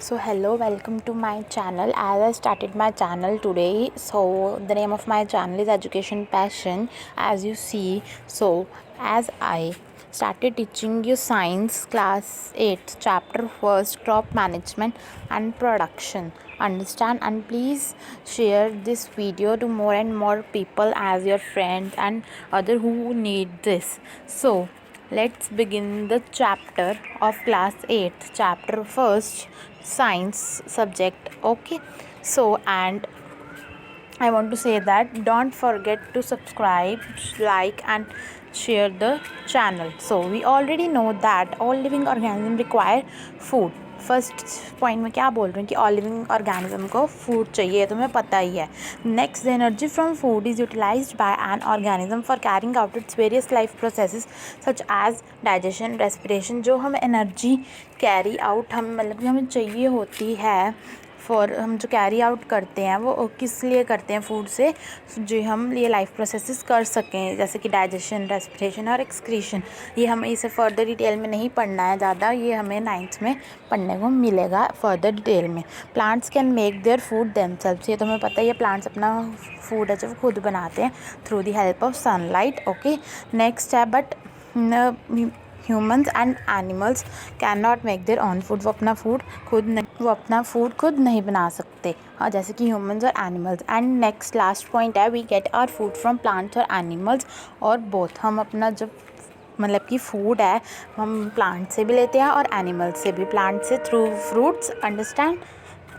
So hello, welcome to my channel. As I started my channel today, so the name of my channel is Education Passion, as you see. So as I started teaching you science class 8 chapter 1st, crop management and production, understand, and please share this video to more and more people as your friends and other who need this. So let's begin the chapter of class 8, chapter 1st, science subject. Okay, so and I want to say that don't forget to subscribe, like and share the channel. So we already know that all living organisms require food. First point में क्या बोल रही हूँ कि all living organism को food चाहिए, तुम्हें पता ही है. Next, the energy from food is utilised by an organism for carrying out its various life processes such as digestion, respiration. जो हमें एनर्जी कैरी आउट मतलब कि हमें चाहिए होती है फॉर, हम जो कैरी आउट करते हैं वो किस लिए करते हैं, फूड से, जो हम ये लाइफ प्रोसेसेस कर सकें, जैसे कि डाइजेशन, रेस्पिरेशन और एक्सक्रीशन. ये हमें इसे फर्दर डिटेल में नहीं पढ़ना है ज़्यादा, ये हमें 9th में पढ़ने को मिलेगा फर्दर डिटेल में. Plants can make their food themselves. ये तुम्हें पता ही है, प्लांट्स अपना फूड है जो खुद बनाते हैं through the help of sunlight. Okay, next है, but humans and animals can not make their own food. वो अपना फूड खुद नहीं बना सकते, हाँ, जैसे कि ह्यूमंस और animals. And next last point है, we get our food from plants और एनिमल्स, और बोथ. हम अपना जब मतलब कि फूड है हम प्लांट से भी लेते हैं और एनिमल से भी. प्लांट से through fruits, understand,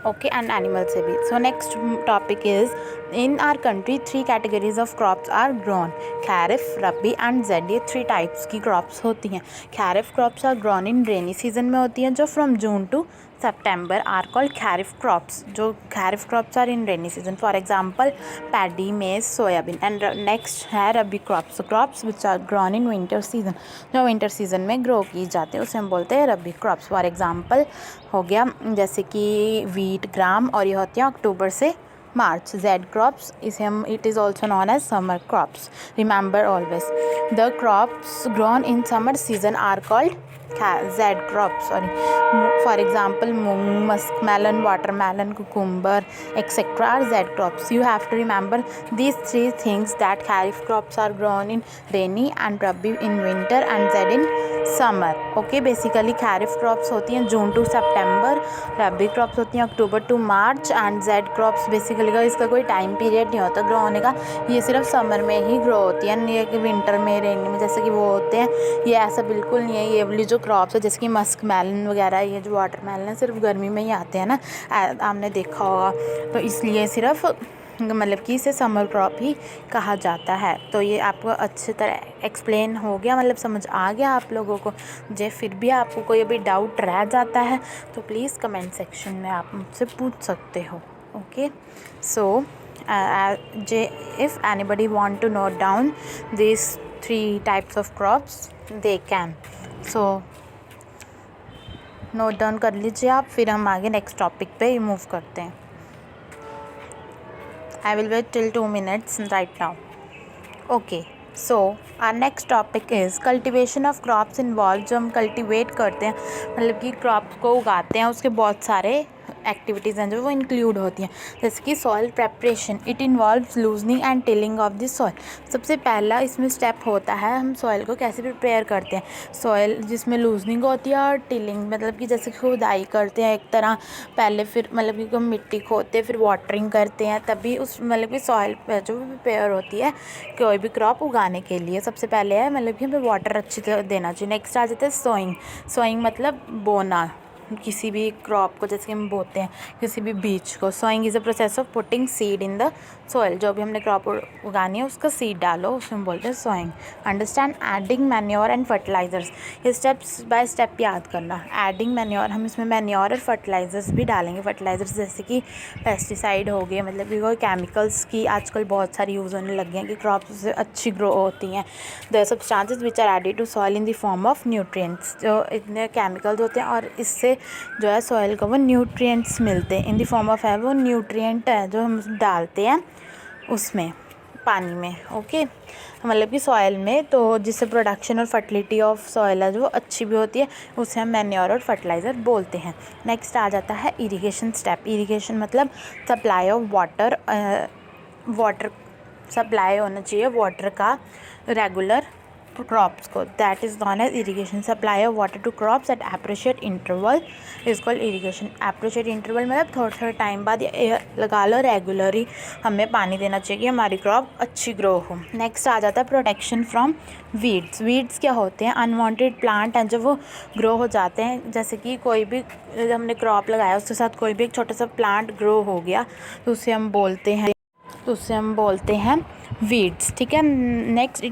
okay, and animal से भी. So next topic is, in our country 3 categories of crops are grown, kharif, rabi and zaid. ये 3 टाइप्स की क्रॉप्स होती हैं. Kharif crops are grown in rainy season में होती हैं, जो from June to September are called kharif crops. जो kharif crops are in rainy season, for example paddy, maize, soybean. And next है रबी crops, crops which are grown in winter season, जो winter season में grow की जाते हैं उसे हम बोलते हैं रबी crops. for example हो गया जैसे कि wheat, ग्राम, और ये होती हैं अक्टूबर से मार्च. जेड क्रॉप्स, इसे हम, it is also known as summer crops. Remember always, the crops grown in summer season are called zaid crops. Sorry, for example moong, musk melon, watermelon, cucumber, etc. are Z crops. You have to remember these 3 things, that kharif crops are grown in rainy and rabi in winter and Z in summer. Okay, basically kharif crops होती हैं जून to September, rabi crops होती हैं October to March, and zaid crops basically का इसका कोई time period नहीं होता grow होने का, ये सिर्फ समर में ही ग्रो होती है. ये कि विंटर में, रेनी में जैसे कि वो होते हैं, ये ऐसा बिल्कुल नहीं है. ये वाली जो क्रॉप्स है जैसे कि मस्क मेलन वगैरह, ये जो वाटरमेलन है, सिर्फ गर्मी में ही आते हैं ना, आपने देखा होगा, तो इसलिए सिर्फ मतलब कि इसे समर क्रॉप ही कहा जाता है. तो ये आपको अच्छी तरह एक्सप्लेन हो गया, मतलब समझ आ गया आप लोगों को. जे फिर भी आपको कोई अभी डाउट रह जाता है तो प्लीज़ कमेंट सेक्शन में आप मुझसे पूछ सकते हो. ओके, सो जे if anybody want to note down this 3 types of crops, they can. So note down कर लीजिए आप, फिर हम आगे नेक्स्ट टॉपिक पे मूव करते हैं. I will wait till 2 minutes right now. Okay, so our next topic is cultivation of crops involved. जो हम कल्टिवेट करते हैं, मतलब कि क्रॉप को उगाते हैं, उसके बहुत सारे एक्टिविटीज़ हैं जो वो इंक्लूड होती हैं, जैसे कि soil preparation. It involves loosening and tilling of the soil. सबसे पहला इसमें स्टेप होता है, हम सॉइल को कैसे प्रिपेयर करते हैं. सॉइल जिसमें लूजनिंग होती है और टिलिंग, मतलब कि जैसे खुदाई करते हैं एक तरह पहले, फिर मतलब कि हम मिट्टी खोदते हैं, फिर वाटरिंग करते हैं, तभी उस मतलब कि सॉइल जो प्रिपेयर होती है कोई भी क्रॉप उगाने के लिए. सबसे पहले है मतलब कि हमें वाटर अच्छी तरह देना चाहिए. नेक्स्ट आ जाता है सोइंग. सोइंग मतलब बोना, किसी भी क्रॉप को, जैसे कि हम बोते हैं किसी भी बीज को. Sowing is a process of putting seed in the soil. जो भी हमने क्रॉप उगानी है उसका सीड डालो, उसमें बोलते हैं sowing. Understand. Adding manure and fertilisers, ये स्टेप्स बाय स्टेप याद करना. एडिंग मैन्योर, हम इसमें मैन्योर और फर्टिलाइजर्स भी डालेंगे. फर्टिलाइजर्स जैसे कि पेस्टिसाइड हो गए, मतलब कि कोई केमिकल्स की आजकल बहुत सारी यूज़ होने लग गए हैं कि क्रॉप्स से अच्छी ग्रो होती हैं. The substances which are added to soil in the form of nutrients. जो इतने केमिकल्स होते हैं और इससे जो है सॉइल को वो न्यूट्रिएंट्स मिलते हैं. इन द फॉर्म ऑफ है, वो न्यूट्रिएंट है जो हम डालते हैं उसमें. पानी में, ओके, मतलब कि सॉइल में, तो जिससे प्रोडक्शन और फर्टिलिटी ऑफ सॉइल है जो अच्छी भी होती है, उसे हम मैन्योर और फर्टिलाइज़र बोलते हैं। नेक्स्ट आ जाता है इरिगेशन स्टेप। इरिगेशन मतलब supply of water, water supply होना चाहिए वाटर का रेगुलर क्रॉप्स को, that is known as irrigation. Supply of water to crops at appropriate interval is called irrigation. Appropriate interval मतलब थोड़े थोड़े टाइम बाद लगा लो, रेगुलरली हमें पानी देना चाहिए कि हमारी क्रॉप अच्छी ग्रो हो। नेक्स्ट आ जाता है प्रोटेक्शन फ्रॉम वीड्स। वीड्स क्या होते हैं? अनवांटेड प्लांट हैं जो वो ग्रो हो जाते हैं, जैसे कि कोई भी हमने क्रॉप लगाया उसके साथ कोई भी एक छोटा सा प्लांट ग्रो हो गया तो उसे हम बोलते हैं वीड्स, ठीक है। Next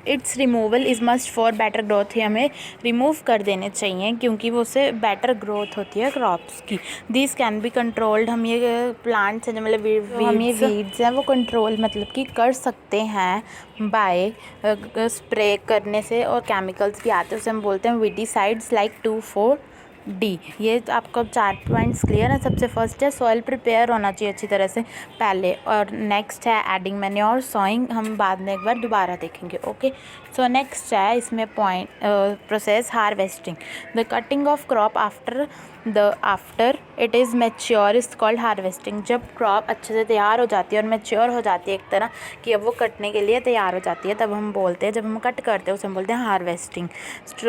its removal is must for better growth. ही हमें रिमूव कर देने चाहिए क्योंकि वो उससे बेटर ग्रोथ होती है क्रॉप्स की। This can be controlled. हम ये प्लांट्स हैं जो मतलब हम ये वीड्स हैं वो कंट्रोल मतलब कि कर सकते हैं बाय स्प्रे करने से, और केमिकल्स भी आते हैं उसे हम बोलते हैं वीडिसाइड्स लाइक 2,4-D। ये आपको 4 पॉइंट्स क्लियर है। सबसे फर्स्ट है सॉइल प्रिपेयर होना चाहिए अच्छी तरह से पहले, और नेक्स्ट है एडिंग मैन्योर, सॉइंग, हम बाद में एक बार दोबारा देखेंगे, ओके। सो नेक्स्ट है इसमें point process harvesting. The cutting of crop after it is mature is called harvesting. जब क्रॉप अच्छे से तैयार हो जाती है और मैच्योर हो जाती है एक तरह कि अब वो कटने के लिए तैयार हो जाती है, तब हम बोलते हैं, जब हम कट करते हैं उसे हम बोलते हैं harvesting.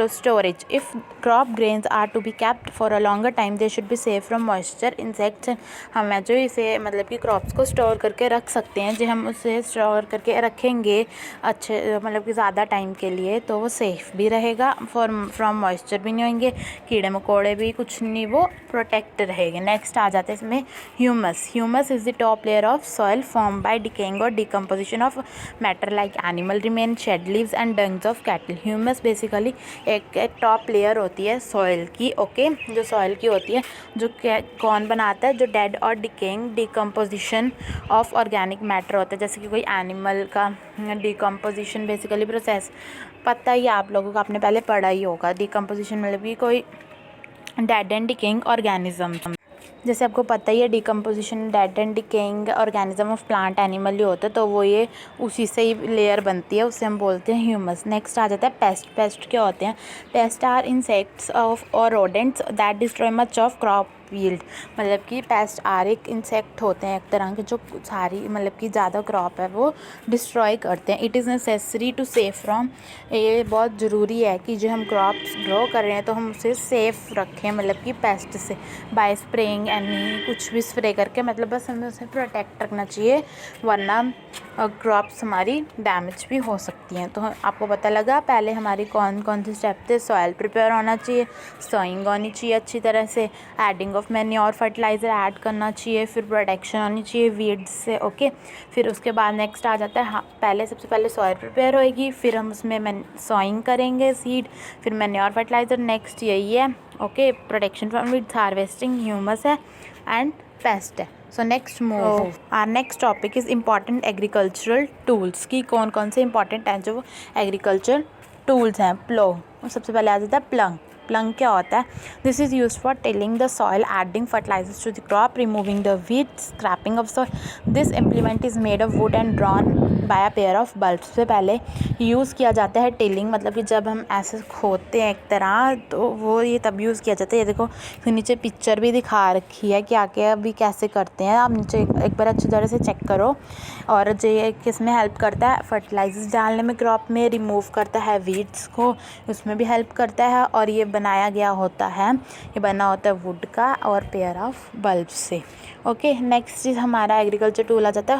Storage. If crop grains are to be kept for a longer time they should be safe from moisture, insects. हम जो इसे मतलब कि क्रॉप्स को स्टोर करके रख सकते हैं, जो हम उसे स्टोर करके रखेंगे अच्छे मतलब कि ज़्यादा टाइम के लिए, तो वो सेफ़ भी रहेगा, फ्रॉम मॉइस्चर भी नहीं होंगे, कीड़े मकोड़े भी कुछ नहीं, वो प्रोटेक्ट रहेंगे। नेक्स्ट आ जाते हैं इसमें humus. Humus is the top layer of soil form by decaying और decomposition of matter like animal remain, shed leaves and dungs of cattle. Humus basically एक टॉप लेयर होती है सॉइल की, ओके, जो सॉइल की होती है, जो कौन बनाता है? जो डेड और decaying decomposition of organic matter होता है, जैसे कि कोई एनिमल का डिकम्पोजिशन बेसिकली प्रोसेस पता ही आप लोगों को, आपने पहले पढ़ा ही होगा। डिकम्पोजिशन मतलब कि कोई डेड एंड डिकेइंग ऑर्गेनिज्म, जैसे आपको पता ही है decomposition dead and decaying organism of plant animal ही होता है, तो वो ये उसी से ही लेयर बनती है, उसे हम बोलते हैं ह्यूमस। नेक्स्ट आ जाता है पेस्ट। पेस्ट क्या होते हैं? पेस्ट आर इंसेक्ट्स ऑफ और rodents that destroy much of crop yield. मतलब कि पेस्ट आर एक इंसेक्ट होते हैं एक तरह के, जो सारी मतलब कि ज़्यादा क्रॉप है वो डिस्ट्रॉय करते हैं। It is necessary to save from, ये बहुत ज़रूरी है कि जो हम क्रॉप्स ग्रो कर रहे हैं तो हम उसे सेफ़ रखें, मतलब कि पेस्ट से, बाय स्प्रेइंग एनी, कुछ भी स्प्रे करके, मतलब बस हमें उसे प्रोटेक्ट रखना चाहिए, वरना क्रॉप्स हमारी डैमेज भी हो सकती हैं। तो आपको पता लगा पहले हमारी कौन कौन से स्टेप थे? सॉइल प्रिपेयर होना चाहिए, सॉइंग होनी चाहिए अच्छी तरह से, adding of manure fertiliser add करना चाहिए, फिर प्रोटेक्शन होनी चाहिए वीड्स से, ओके। फिर उसके बाद नेक्स्ट आ जाता है पहले सबसे पहले सॉइल प्रिपेयर होएगी, फिर हम उसमें सॉइंग करेंगे सीड, फिर मैन्योर फर्टिलाइज़र, नेक्स्ट यही है, okay. Protection from weeds, harvesting, humus है एंड पेस्ट है। So next move our next topic is important agricultural tools, की कौन कौन से इंपॉर्टेंट हैं जो एग्रीकल्चर टूल्स हैं। प्लो, सबसे पहले आ जाता है प्लंग। प्लंग क्या होता है? This is use for tilling the soil, adding fertilisers to the crop, removing the weeds, scraping off soil. This implement is made of wood and drawn by a pair of bulbs. से पहले use किया जाता है tilling, मतलब कि जब हम ऐसे खोदते हैं एक तरह, तो वो ये तब यूज़ किया जाता है। ये देखो फिर नीचे पिक्चर भी दिखा रखी है क्या क्या अभी कैसे करते हैं, आप नीचे एक बार अच्छी तरह से चेक करो। और जो ये किस में हेल्प करता है? फर्टिलाइजर्स डालने में क्रॉप में, रिमूव करता है वीड्स को, उसमें भी हेल्प करता है, और ये बनाया गया होता है, ये बना होता है वुड का और पेयर ऑफ बल्ब से, ओके। नेक्स्ट चीज़ हमारा एग्रीकल्चर टूल आ जाता है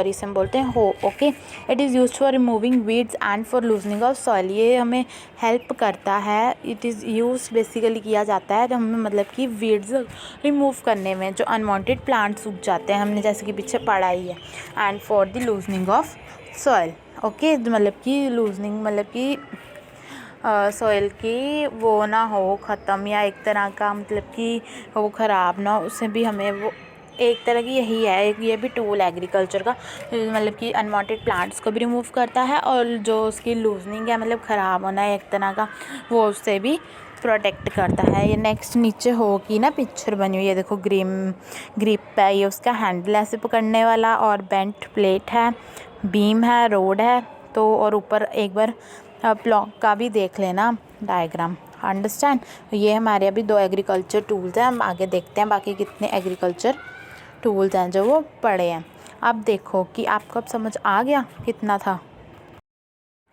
इसे हम बोलते हैं हो, okay. It is use for removing weeds and for loosening of soil. ये हमें हेल्प करता है, इट इज़ यूज बेसिकली किया जाता है तो हमें मतलब कि वीड्स रिमूव करने में, जो अनवांटेड प्लांट्स उग जाते हैं, हमने जैसे कि पीछे पढ़ा ही है, and for the loosening of soil, okay. मतलब कि लूजनिंग मतलब कि सॉइल की वो ना हो ख़त्म, या एक तरह का मतलब कि वो ख़राब ना हो, उससे भी हमें वो एक तरह की यही है, एक ये भी टूल एग्रीकल्चर का, मतलब कि अनवांटेड प्लांट्स को भी रिमूव करता है, और जो उसकी लूजनिंग है मतलब ख़राब होना है एक तरह का, वो उससे भी प्रोटेक्ट करता है। ये नेक्स्ट नीचे हो की ना पिक्चर बनी हुई है, देखो ग्रिप है, ये उसका हैंडल ऐसे पकड़ने वाला, और बेंट प्लेट है, बीम है, रोड है। तो और ऊपर एक बार ब्लॉक का भी देख लेना डायग्राम, अंडरस्टैंड। ये हमारे अभी 2 एग्रीकल्चर टूल्स हैं, हम आगे देखते हैं बाकी कितने एग्रीकल्चर टूल्स हैं जो वो पड़े हैं। अब देखो कि आपको अब समझ आ गया कितना था।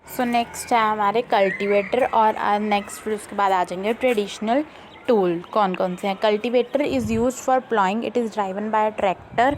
सो नेक्स्ट है हमारे कल्टीवेटर, और नेक्स्ट फिर उसके बाद आ जाएंगे ट्रेडिशनल टूल। कौन कौन से हैं? Cultivator is use for ploughing, it is driven by a tractor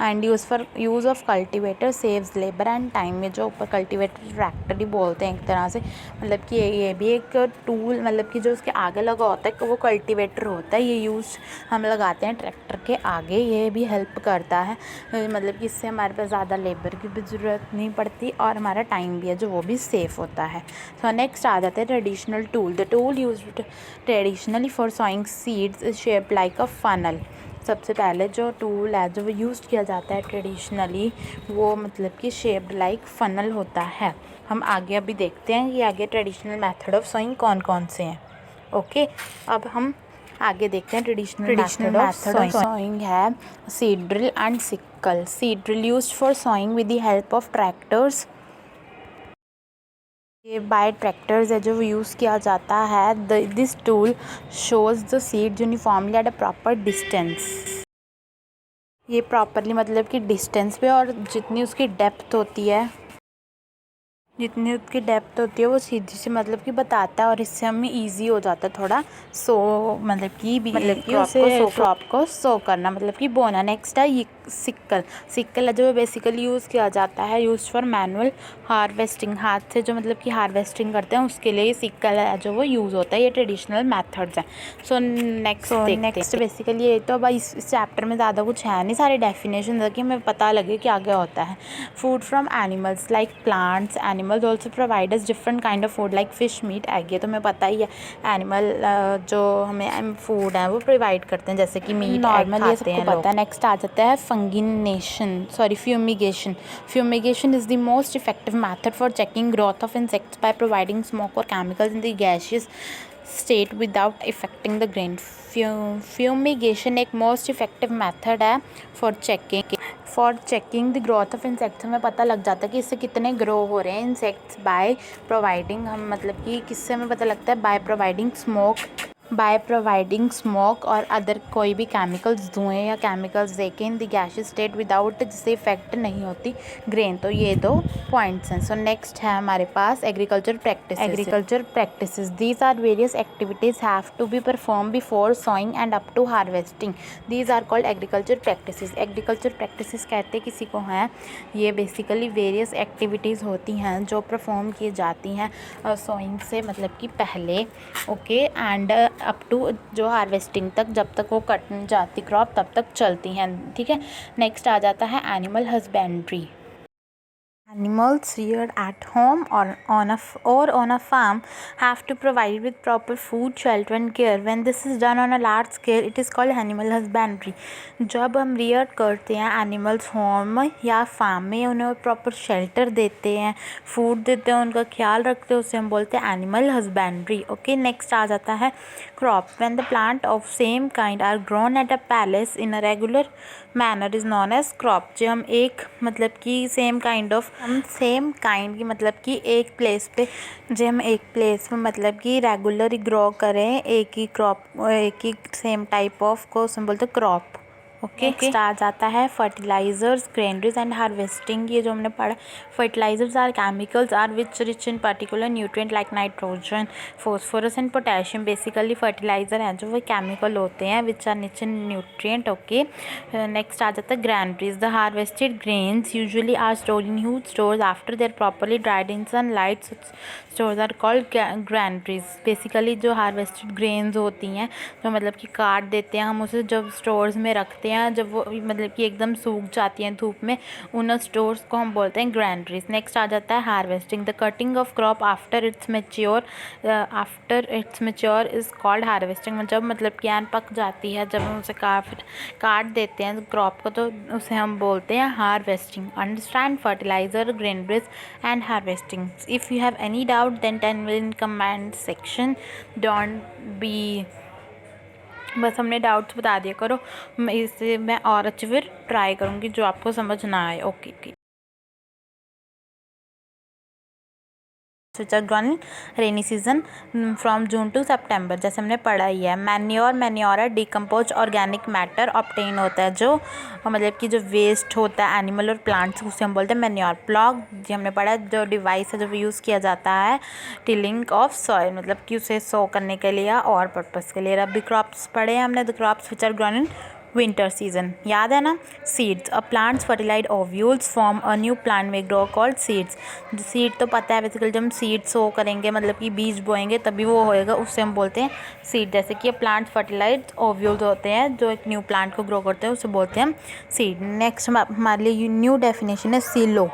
and use of cultivator saves labour and time. में जो ऊपर कल्टीवेटर ट्रैक्टर ही बोलते हैं एक तरह से, मतलब कि ये भी एक टूल, मतलब कि जो उसके आगे लगा होता है वो कल्टीवेटर होता है। ये यूज़ हम लगाते हैं ट्रैक्टर के आगे, ये भी हेल्प करता है, मतलब कि इससे हमारे पास ज़्यादा लेबर की भी ज़रूरत नहीं पड़ती और हमारा टाइम भी है जो वो भी सेफ़ होता है। सो नेक्स्ट आ जाते हैं traditional tool. The tool used traditionally for sawing seeds is shaped like a funnel. सबसे पहले जो टूल है जो वो यूज़ किया जाता है ट्रेडिशनली, वो मतलब कि शेप्ड लाइक फनल होता है। हम आगे अभी देखते हैं कि आगे ट्रेडिशनल मेथड ऑफ सॉइंग कौन कौन से हैं। ओके, अब हम आगे देखते हैं ट्रेडिशनल मेथड ऑफ सॉइंग है seed drill and sickle. Seed drill used for sawing with the help of tractors. ये बाय ट्रैक्टर्स है जो यूज़ किया जाता है। This tool shows the seed uniformly at a proper distance. ये properly मतलब कि डिस्टेंस पे, और जितनी उसकी डेप्थ होती है, जितनी उसकी डेप्थ होती है वो सीधी से मतलब कि बताता है, और इससे हमें इजी हो जाता है थोड़ा मतलब कि उसे क्रॉप को सो करना, मतलब कि बोना। नेक्स्ट है ये सिक्कल है जो बेसिकली यूज़ किया जाता है, यूज़ फॉर मैनुअल हार्वेस्टिंग। हाथ से जो मतलब कि हार्वेस्टिंग करते हैं उसके लिए ये सिक्कल है जो वो यूज़ होता है। ये ट्रेडिशनल मेथड्स हैं। सो नेक्स्ट बेसिकली ये तो अब इस चैप्टर में ज़्यादा कुछ है नहीं, सारे डेफिनेशन है कि हमें पता लगे कि आगे होता है। Food from animals like plants, animals also provide us different kind of food like fish, meat, egg. ये तो हमें पता ही है, एनिमल जो हमें फूड है वो प्रोवाइड करते हैं, जैसे कि मीट, नॉर्मल ये सबको पता है। नेक्स्ट आ जाता है fumigation. Fumigation is the most effective method for checking growth of insects by providing smoke or chemicals in the gaseous state without affecting the grain. Fumigation एक most effective method है for checking the growth of insects। हमें पता लग जाता है कि इससे कितने ग्रो हो रहे हैं इंसेक्ट्स बाय प्रोवाइडिंग, हम मतलब कि किससे हमें पता लगता है, बाय प्रोवाइडिंग स्मोक और अदर कोई भी केमिकल्स, धुएँ या केमिकल्स देके in the gaseous state without, जिससे इफेक्ट नहीं होती ग्रेन। तो ये 2 पॉइंट्स हैं। सो नेक्स्ट है हमारे पास agriculture practices. These are various activities have to be perform before sowing and up to harvesting. These are called agriculture practices. Agriculture practices कहते किसी को हैं, ये बेसिकली वेरियस एक्टिविटीज़ होती हैं जो परफॉर्म की जाती हैं सॉइंग से मतलब कि पहले, ओके, एंड अप टू जो हार्वेस्टिंग तक, जब तक वो कट नहीं जाती क्रॉप तब तक चलती हैं, ठीक है। नेक्स्ट आ जाता है animal husbandry. Animals reared at home or on a farm have to provide with proper food, shelter and care. When this is done on a large scale, it is called animal husbandry. जब हम rear करते हैं animals home या farm में, उन्हें proper shelter देते हैं, food देते हैं, उनका ख्याल रखते हैं, उसे हम बोलते हैं एनिमल हस्बेंड्री। ओके, नेक्स्ट आ जाता है crop. When the plant of same kind are grown at a place in a regular manner is known as crop। जो हम एक मतलब कि सेम काइंड की मतलब कि एक प्लेस पे, जो हम एक प्लेस में मतलब कि रेगुलर ग्रो करें एक ही क्रॉप, एक ही सेम टाइप ऑफ को हम बोलते हैं क्रॉप। ओके, नेक्स्ट आ जाता है फर्टिलाइजर्स, ग्रेनरीज एंड हार्वेस्टिंग। ये जो हमने पढ़ा, fertilisers are chemicals are which rich in particular nutrient like nitrogen, phosphorus and potassium. Basically fertiliser हैं जो वो केमिकल होते हैं which are rich in nutrient. Okay, next आ जाता है granaries. The harvested grains usually are stored in huge stores after their properly dried in sunlight. Stores are called granaries. Basically जो harvested grains होती हैं जो मतलब कि काट देते हैं हम, उसे जब स्टोर्स में रखते होते हैं जब वो मतलब कि एकदम सूख जाती हैं धूप में, उन स्टोर्स को हम बोलते हैं ग्रैंडरीज। नेक्स्ट आ जाता है harvesting, the cutting of crop after it's mature is called harvesting. जब मतलब कि आन पक जाती है, जब हम उसे काट देते हैं क्रॉप को, तो उसे हम बोलते हैं harvesting. Understand fertiliser, granaries and harvesting. If you have any doubt then tell me in comment section. Don't be, बस हमने डाउट्स बता दिया करो, इससे मैं और अच्छे फिर ट्राई करूँगी जो आपको समझ ना आए। Okay. Which grown rainy season from June to September, जैसे हमने पढ़ा ही है। मैन्योर है डिकम्पोज ऑर्गेनिक मैटर ऑब्टेन होता है, जो मतलब कि जो वेस्ट होता है एनिमल और प्लांट्स, उसे हम बोलते हैं मैन्योर। प्लॉग जो हमने पढ़ा है, जो डिवाइस है जो यूज़ किया जाता है टिलिंग ऑफ सॉइल, मतलब कि उसे सो करने के लिए और पर्पज़ के लिए। रबी क्रॉप्स पढ़े हैं हमने, the crops which are grown in winter season, याद है ना। Seeds, a plants fertilise ovules form a new plant में ग्रो कॉल्ड सीड्स। सीड तो पता है बेसिकली, जब हम सीड सो करेंगे मतलब कि बीज बोएंगे तभी वो होएगा, उससे हम बोलते हैं सीड। जैसे कि प्लांट फर्टिलाइज ओव्यूल्स होते हैं जो एक न्यू प्लांट को ग्रो करते हैं, उसे बोलते हैं हम सीड। नेक्स्ट हमारे लिए न्यू डेफिनेशन है सिलो।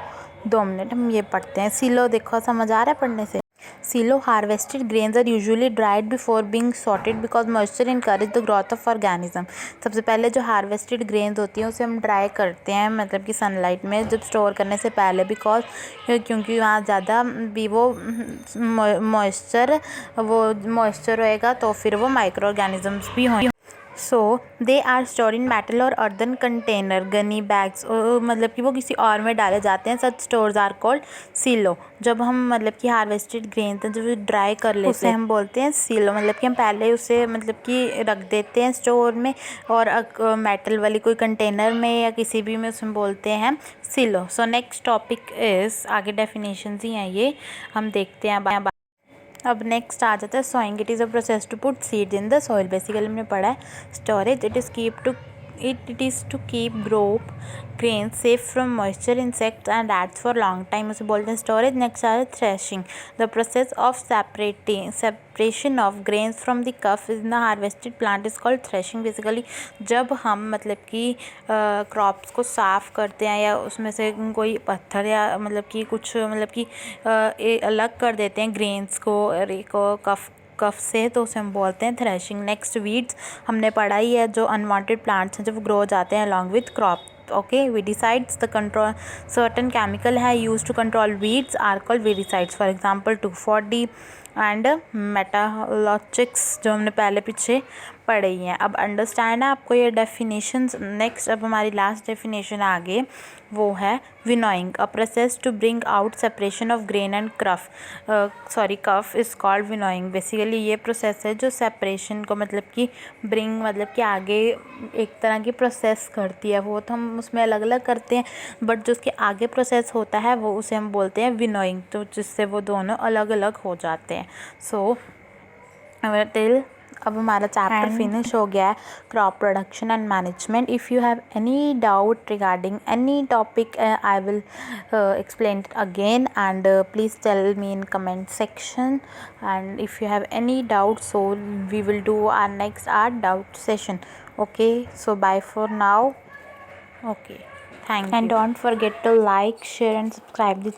2 मिनट हम ये पढ़ते हैं। सिलो देखो समझ आ रहा है पढ़ने से। Silo harvested grains are usually dried before being sorted because moisture encourage the growth of organism। सबसे पहले जो हार्वेस्टेड ग्रेन्स होती हैं उसे हम ड्राई करते हैं, मतलब कि सनलाइट में जब स्टोर करने से पहले, बिकॉज क्योंकि वहाँ ज़्यादा भी वो मॉइस्चर होएगा तो फिर वो माइक्रो ऑर्गेनिजम्स भी होंगे। So they are store in metal और अर्दन कंटेनर, गनी बैग्स, मतलब कि वो किसी और में डाले जाते हैं। Such stores are called silo. जब हम मतलब कि हार्वेस्टेड ग्रेन जब ड्राई कर लेते हैं उसे हम बोलते हैं सिलो, मतलब कि हम पहले उसे मतलब कि रख देते हैं स्टोर में, और मेटल वाली कोई कंटेनर में या किसी भी में उसमें बोलते हैं सिलो। सो नेक्स्ट टॉपिक इज़, आगे डेफिनेशन ही हैं ये, हम देखते हैं। अब नेक्स्ट आ जाता है sowing. It is a process to put seeds in the soil. Basically हमने पढ़ा है storage. It is to keep crop grain safe from moisture, insects and rats for long time, उसे बोलते हैं स्टोरेज। नेक्स्ट आ है threshing, the process of separation of grains from the chaff in the harvested plant is called threshing. Basically जब हम मतलब कि crops को साफ़ करते हैं या उसमें से कोई पत्थर या मतलब कि कुछ मतलब कि अलग कर देते हैं ग्रेन्स को कफ से, तो उसे हम बोलते हैं थ्रेशिंग। नेक्स्ट वीड्स हमने पढ़ा ही है, जो अनवांटेड प्लांट्स हैं जब ग्रो हो जाते हैं along with crop. Okay, weedicides, the control certain chemical है use to control weeds are called weedicides, for example 2,4-D and मेटालॉजिक्स, जो हमने पहले पीछे पढ़े ही हैं। अब अंडरस्टैंड है आपको ये डेफिनेशंस। नेक्स्ट अब हमारी लास्ट डेफिनेशन आगे वो है winnowing, a process to bring out separation of grain and chaff is called winnowing. Basically ये प्रोसेस है जो सेपरेशन को मतलब कि ब्रिंग मतलब कि आगे एक तरह की प्रोसेस करती है, वो तो हम उसमें अलग अलग करते हैं, बट जो उसके आगे प्रोसेस होता है वो उसे हम बोलते हैं विनोइंग, तो जिससे वो दोनों अलग अलग हो जाते हैं। सो टिल अब हमारा चैप्टर फिनिश हो गया है, crop production and management. If you have any doubt regarding any topic I will explain it again, and please tell me in comment section, and if you have any doubt, so we will do our next doubt session. Okay, so bye for now. Okay, thank you, and don't forget to like, share and subscribe the